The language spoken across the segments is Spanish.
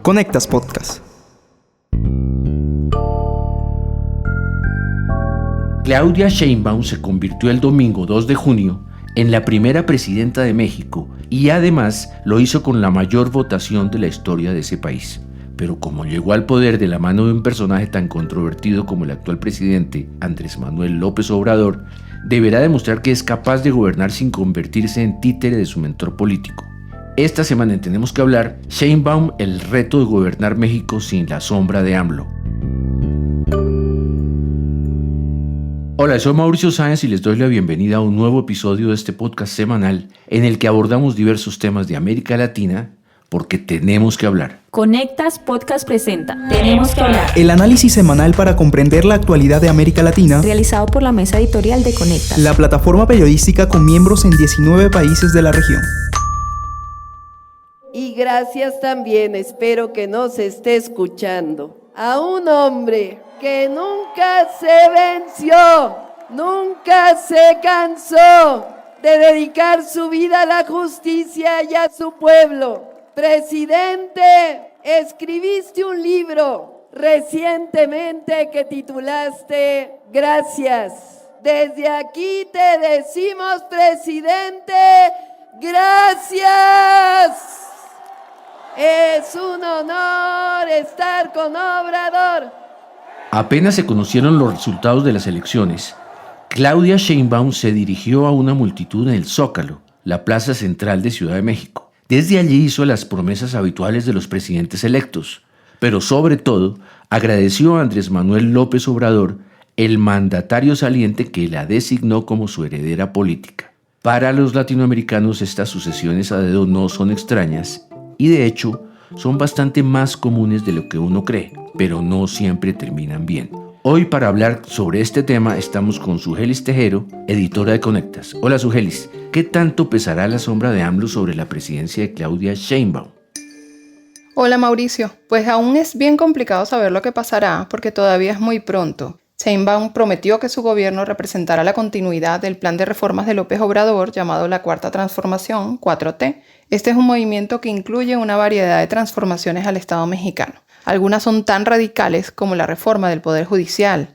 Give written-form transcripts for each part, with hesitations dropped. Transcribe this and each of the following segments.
Conectas Podcast. Claudia Sheinbaum se convirtió el domingo 2 de junio en la primera presidenta de México y además lo hizo con la mayor votación de la historia de ese país. Pero como llegó al poder de la mano de un personaje tan controvertido como el actual presidente Andrés Manuel López Obrador, deberá demostrar que es capaz de gobernar sin convertirse en títere de su mentor político. Esta semana en Tenemos que Hablar, Sheinbaum, el reto de gobernar México sin la sombra de AMLO. Hola, soy Mauricio Sáenz y les doy la bienvenida a un nuevo episodio de este podcast semanal en el que abordamos diversos temas de América Latina porque tenemos que hablar. Conectas Podcast presenta Tenemos que Hablar. El análisis semanal para comprender la actualidad de América Latina, Realizado por la mesa editorial de Conectas, la plataforma periodística con miembros en 19 países de la región. Y gracias también, espero que nos esté escuchando, a un hombre que nunca se venció, nunca se cansó de dedicar su vida a la justicia y a su pueblo. Presidente, escribiste un libro recientemente que titulaste Gracias. Desde aquí te decimos, presidente, gracias. Es un honor estar con Obrador. Apenas se conocieron los resultados de las elecciones, Claudia Sheinbaum se dirigió a una multitud en el Zócalo, la plaza central de Ciudad de México. Desde allí hizo las promesas habituales de los presidentes electos, pero sobre todo agradeció a Andrés Manuel López Obrador, el mandatario saliente que la designó como su heredera política. Para los latinoamericanos estas sucesiones a dedo no son extrañas y de hecho son bastante más comunes de lo que uno cree, pero no siempre terminan bien. Hoy para hablar sobre este tema estamos con Sugelis Tejero, editora de Conectas. Hola Sugelis, ¿qué tanto pesará la sombra de AMLO sobre la presidencia de Claudia Sheinbaum? Hola Mauricio, pues aún es bien complicado saber lo que pasará porque todavía es muy pronto. Sheinbaum prometió que su gobierno representará la continuidad del plan de reformas de López Obrador llamado la Cuarta Transformación, 4T. Este es un movimiento que incluye una variedad de transformaciones al Estado mexicano. Algunas son tan radicales como la reforma del Poder Judicial.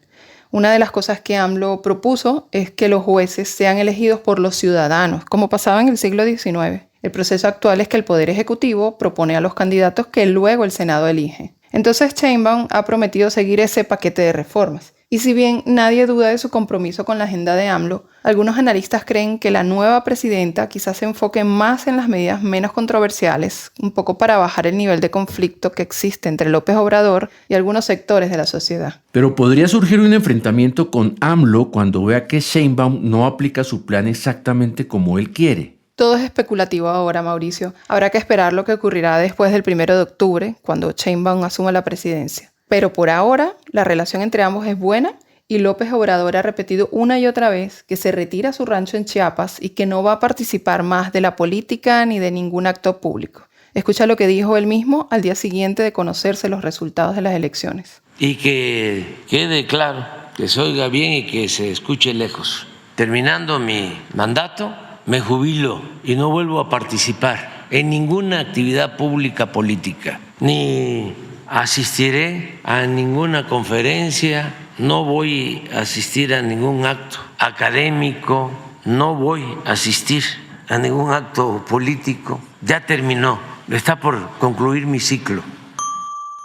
Una de las cosas que AMLO propuso es que los jueces sean elegidos por los ciudadanos, como pasaba en el siglo XIX. El proceso actual es que el Poder Ejecutivo propone a los candidatos que luego el Senado elige. Entonces Sheinbaum ha prometido seguir ese paquete de reformas. Y si bien nadie duda de su compromiso con la agenda de AMLO, algunos analistas creen que la nueva presidenta quizás se enfoque más en las medidas menos controversiales, un poco para bajar el nivel de conflicto que existe entre López Obrador y algunos sectores de la sociedad. Pero podría surgir un enfrentamiento con AMLO cuando vea que Sheinbaum no aplica su plan exactamente como él quiere. Todo es especulativo ahora, Mauricio. Habrá que esperar lo que ocurrirá después del 1 de octubre, cuando Sheinbaum asuma la presidencia. Pero por ahora, la relación entre ambos es buena y López Obrador ha repetido una y otra vez que se retira a su rancho en Chiapas y que no va a participar más de la política ni de ningún acto público. Escucha lo que dijo él mismo al día siguiente de conocerse los resultados de las elecciones. Y que quede claro, que se oiga bien y que se escuche lejos. Terminando mi mandato, me jubilo y no vuelvo a participar en ninguna actividad pública política, ni asistiré a ninguna conferencia, no voy a asistir a ningún acto académico, no voy a asistir a ningún acto político. Ya terminó, está por concluir mi ciclo.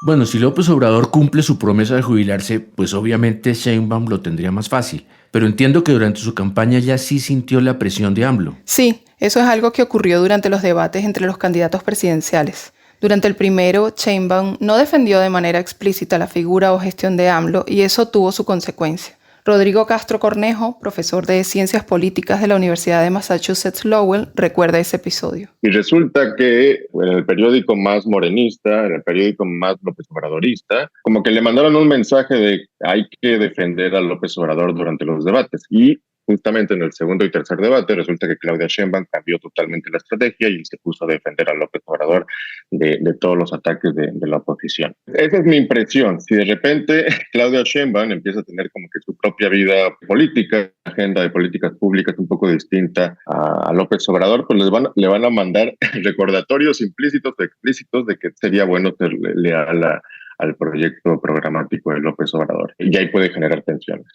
Bueno, si López Obrador cumple su promesa de jubilarse, pues obviamente Sheinbaum lo tendría más fácil. Pero entiendo que durante su campaña ya sí sintió la presión de AMLO. Sí, eso es algo que ocurrió durante los debates entre los candidatos presidenciales. Durante el primero, Sheinbaum no defendió de manera explícita la figura o gestión de AMLO y eso tuvo su consecuencia. Rodrigo Castro Cornejo, profesor de Ciencias Políticas de la Universidad de Massachusetts Lowell, recuerda ese episodio. Y resulta que en el periódico más morenista, en el periódico más López Obradorista, como que le mandaron un mensaje de hay que defender a López Obrador durante los debates. Y justamente en el segundo y tercer debate resulta que Claudia Sheinbaum cambió totalmente la estrategia y se puso a defender a López Obrador de todos los ataques de la oposición. Esa es mi impresión. Si de repente Claudia Sheinbaum empieza a tener como que su propia vida política, agenda de políticas públicas un poco distinta a López Obrador, pues le van a mandar recordatorios implícitos o explícitos de que sería bueno ser leal al proyecto programático de López Obrador. Y ahí puede generar tensiones.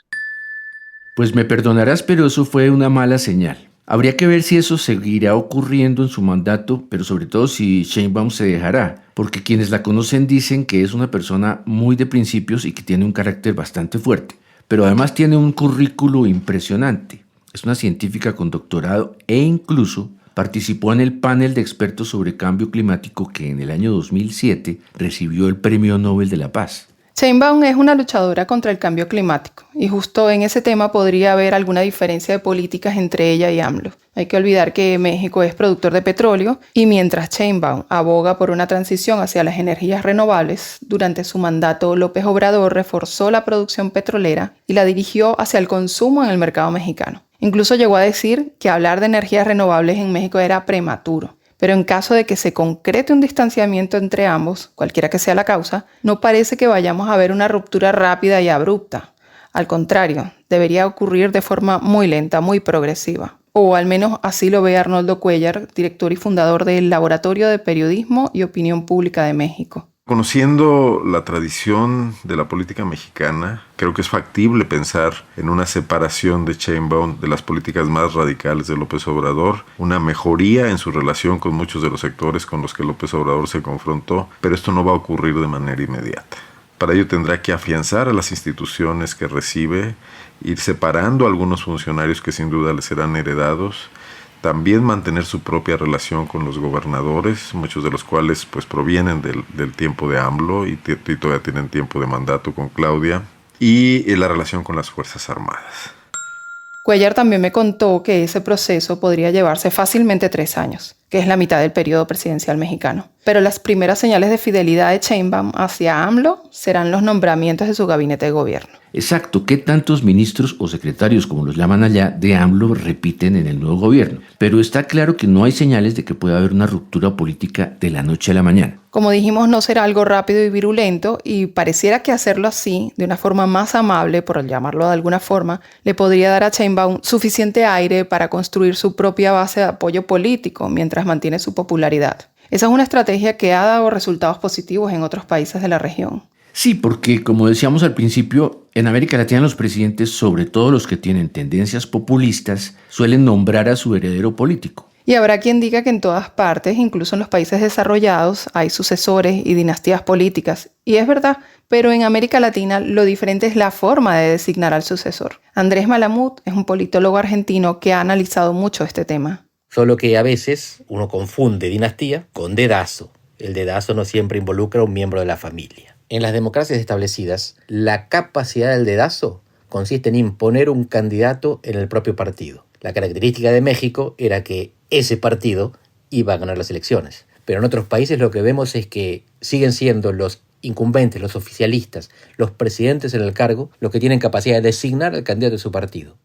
Pues me perdonarás, pero eso fue una mala señal. Habría que ver si eso seguirá ocurriendo en su mandato, pero sobre todo si Sheinbaum se dejará, porque quienes la conocen dicen que es una persona muy de principios y que tiene un carácter bastante fuerte, pero además tiene un currículo impresionante. Es una científica con doctorado e incluso participó en el panel de expertos sobre cambio climático que en el año 2007 recibió el Premio Nobel de la Paz. Sheinbaum es una luchadora contra el cambio climático y justo en ese tema podría haber alguna diferencia de políticas entre ella y AMLO. Hay que olvidar que México es productor de petróleo y mientras Sheinbaum aboga por una transición hacia las energías renovables, durante su mandato López Obrador reforzó la producción petrolera y la dirigió hacia el consumo en el mercado mexicano. Incluso llegó a decir que hablar de energías renovables en México era prematuro. Pero en caso de que se concrete un distanciamiento entre ambos, cualquiera que sea la causa, no parece que vayamos a ver una ruptura rápida y abrupta. Al contrario, debería ocurrir de forma muy lenta, muy progresiva. O al menos así lo ve Arnoldo Cuéllar, director y fundador del Laboratorio de Periodismo y Opinión Pública de México. Conociendo la tradición de la política mexicana, creo que es factible pensar en una separación de Sheinbaum de las políticas más radicales de López Obrador, una mejoría en su relación con muchos de los sectores con los que López Obrador se confrontó, pero esto no va a ocurrir de manera inmediata. Para ello tendrá que afianzar a las instituciones que recibe, ir separando a algunos funcionarios que sin duda le serán heredados, también mantener su propia relación con los gobernadores, muchos de los cuales pues provienen del tiempo de AMLO y todavía tienen tiempo de mandato con Claudia, y la relación con las Fuerzas Armadas. Cuéllar también me contó que ese proceso podría llevarse fácilmente 3 años, que es la mitad del periodo presidencial mexicano. Pero las primeras señales de fidelidad de Sheinbaum hacia AMLO serán los nombramientos de su gabinete de gobierno. Exacto, ¿qué tantos ministros o secretarios, como los llaman allá, de AMLO repiten en el nuevo gobierno? Pero está claro que no hay señales de que pueda haber una ruptura política de la noche a la mañana. Como dijimos, no será algo rápido y virulento y pareciera que hacerlo así, de una forma más amable, por llamarlo de alguna forma, le podría dar a Sheinbaum suficiente aire para construir su propia base de apoyo político mientras mantiene su popularidad. Esa es una estrategia que ha dado resultados positivos en otros países de la región. Sí, porque como decíamos al principio, en América Latina los presidentes, sobre todo los que tienen tendencias populistas, suelen nombrar a su heredero político. Y habrá quien diga que en todas partes, incluso en los países desarrollados, hay sucesores y dinastías políticas. Y es verdad, pero en América Latina lo diferente es la forma de designar al sucesor. Andrés Malamud es un politólogo argentino que ha analizado mucho este tema. Solo que a veces uno confunde dinastía con dedazo. El dedazo no siempre involucra a un miembro de la familia. En las democracias establecidas, la capacidad del dedazo consiste en imponer un candidato en el propio partido. La característica de México era que ese partido iba a ganar las elecciones. Pero en otros países lo que vemos es que siguen siendo los incumbentes, los oficialistas, los presidentes en el cargo, los que tienen capacidad de designar al candidato de su partido.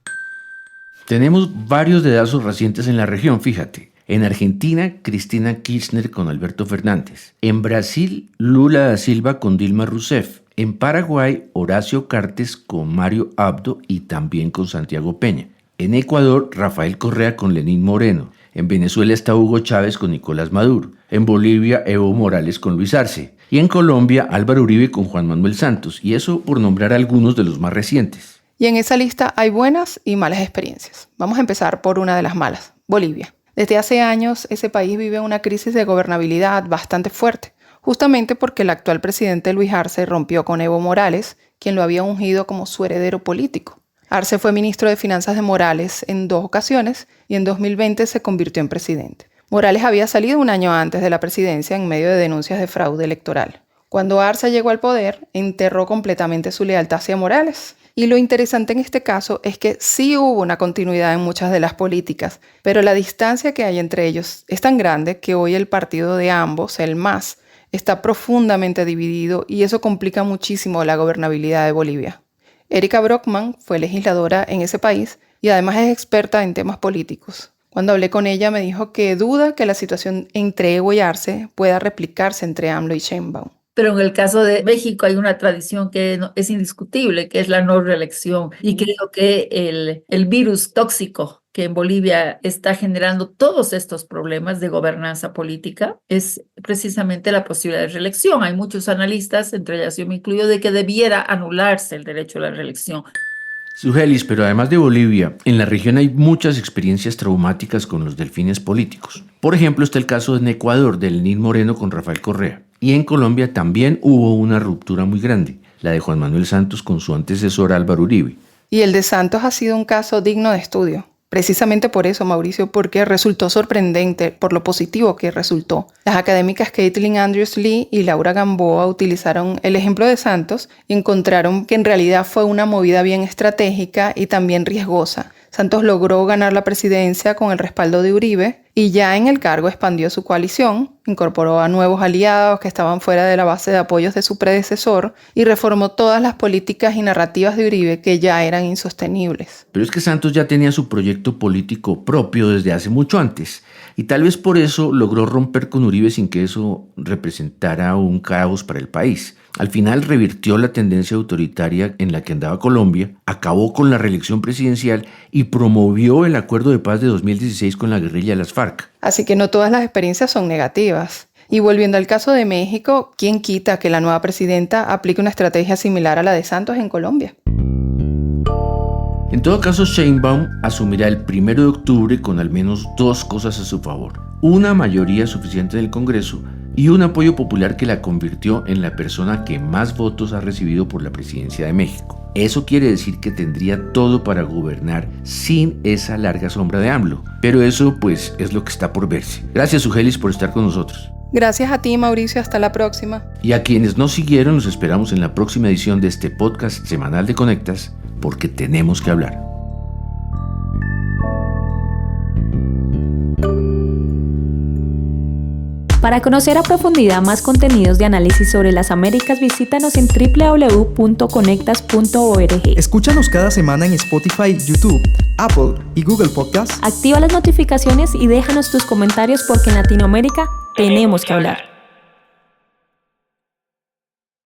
Tenemos varios dedazos recientes en la región, fíjate. En Argentina, Cristina Kirchner con Alberto Fernández. En Brasil, Lula da Silva con Dilma Rousseff. En Paraguay, Horacio Cartes con Mario Abdo y también con Santiago Peña. En Ecuador, Rafael Correa con Lenín Moreno. En Venezuela está Hugo Chávez con Nicolás Maduro. En Bolivia, Evo Morales con Luis Arce. Y en Colombia, Álvaro Uribe con Juan Manuel Santos. Y eso por nombrar algunos de los más recientes. Y en esa lista hay buenas y malas experiencias. Vamos a empezar por una de las malas, Bolivia. Desde hace años, ese país vive una crisis de gobernabilidad bastante fuerte, justamente porque el actual presidente Luis Arce rompió con Evo Morales, quien lo había ungido como su heredero político. Arce fue ministro de Finanzas de Morales en 2 ocasiones y en 2020 se convirtió en presidente. Morales había salido un año antes de la presidencia en medio de denuncias de fraude electoral. Cuando Arce llegó al poder, enterró completamente su lealtad hacia Morales. Y lo interesante en este caso es que sí hubo una continuidad en muchas de las políticas, pero la distancia que hay entre ellos es tan grande que hoy el partido de ambos, el MAS, está profundamente dividido y eso complica muchísimo la gobernabilidad de Bolivia. Erika Brockman fue legisladora en ese país, y además es experta en temas políticos. Cuando hablé con ella me dijo que duda que la situación entre Evo y Arce pueda replicarse entre AMLO y Sheinbaum. Pero en el caso de México hay una tradición que es indiscutible, que es la no reelección. Y creo que el virus tóxico que en Bolivia está generando todos estos problemas de gobernanza política es precisamente la posibilidad de reelección. Hay muchos analistas, entre ellas yo me incluyo, de que debiera anularse el derecho a la reelección. Sugelis, pero además de Bolivia, en la región hay muchas experiencias traumáticas con los delfines políticos. Por ejemplo, está el caso en Ecuador de Lenín Moreno con Rafael Correa. Y en Colombia también hubo una ruptura muy grande, la de Juan Manuel Santos con su antecesor Álvaro Uribe. Y el de Santos ha sido un caso digno de estudio. Precisamente por eso, Mauricio, porque resultó sorprendente por lo positivo que resultó. Las académicas Caitlin Andrews Lee y Laura Gamboa utilizaron el ejemplo de Santos y encontraron que en realidad fue una movida bien estratégica y también riesgosa. Santos logró ganar la presidencia con el respaldo de Uribe y ya en el cargo expandió su coalición, incorporó a nuevos aliados que estaban fuera de la base de apoyos de su predecesor y reformó todas las políticas y narrativas de Uribe que ya eran insostenibles. Pero es que Santos ya tenía su proyecto político propio desde hace mucho antes y tal vez por eso logró romper con Uribe sin que eso representara un caos para el país. Al final revirtió la tendencia autoritaria en la que andaba Colombia, acabó con la reelección presidencial y promovió el acuerdo de paz de 2016 con la guerrilla de las FARC. Así que no todas las experiencias son negativas. Y volviendo al caso de México, ¿quién quita que la nueva presidenta aplique una estrategia similar a la de Santos en Colombia? En todo caso, Sheinbaum asumirá el 1 de octubre con al menos 2 cosas a su favor. Una mayoría suficiente en el Congreso y un apoyo popular que la convirtió en la persona que más votos ha recibido por la presidencia de México. Eso quiere decir que tendría todo para gobernar sin esa larga sombra de AMLO. Pero eso, pues, es lo que está por verse. Gracias, Sugelis, por estar con nosotros. Gracias a ti, Mauricio. Hasta la próxima. Y a quienes nos siguieron, los esperamos en la próxima edición de este podcast semanal de Conectas, porque tenemos que hablar. Para conocer a profundidad más contenidos de análisis sobre las Américas, visítanos en www.conectas.org. Escúchanos cada semana en Spotify, YouTube, Apple y Google Podcasts. Activa las notificaciones y déjanos tus comentarios porque en Latinoamérica tenemos que hablar.